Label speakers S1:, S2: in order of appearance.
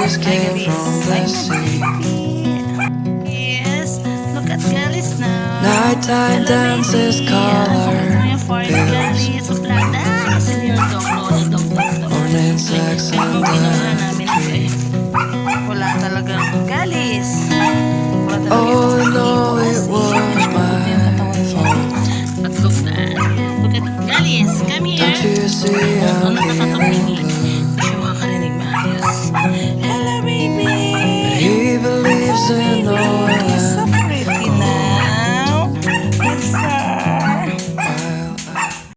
S1: breeze came from the sea.
S2: Yes, look at Galiz now.
S1: Nighttime dances color pills, on insects and the trees.
S2: Wala talagang Galiz. Wala talagang
S1: Oh, no, it was my fault.
S2: But look na. Look at Galiz. Come here.
S1: Don't you see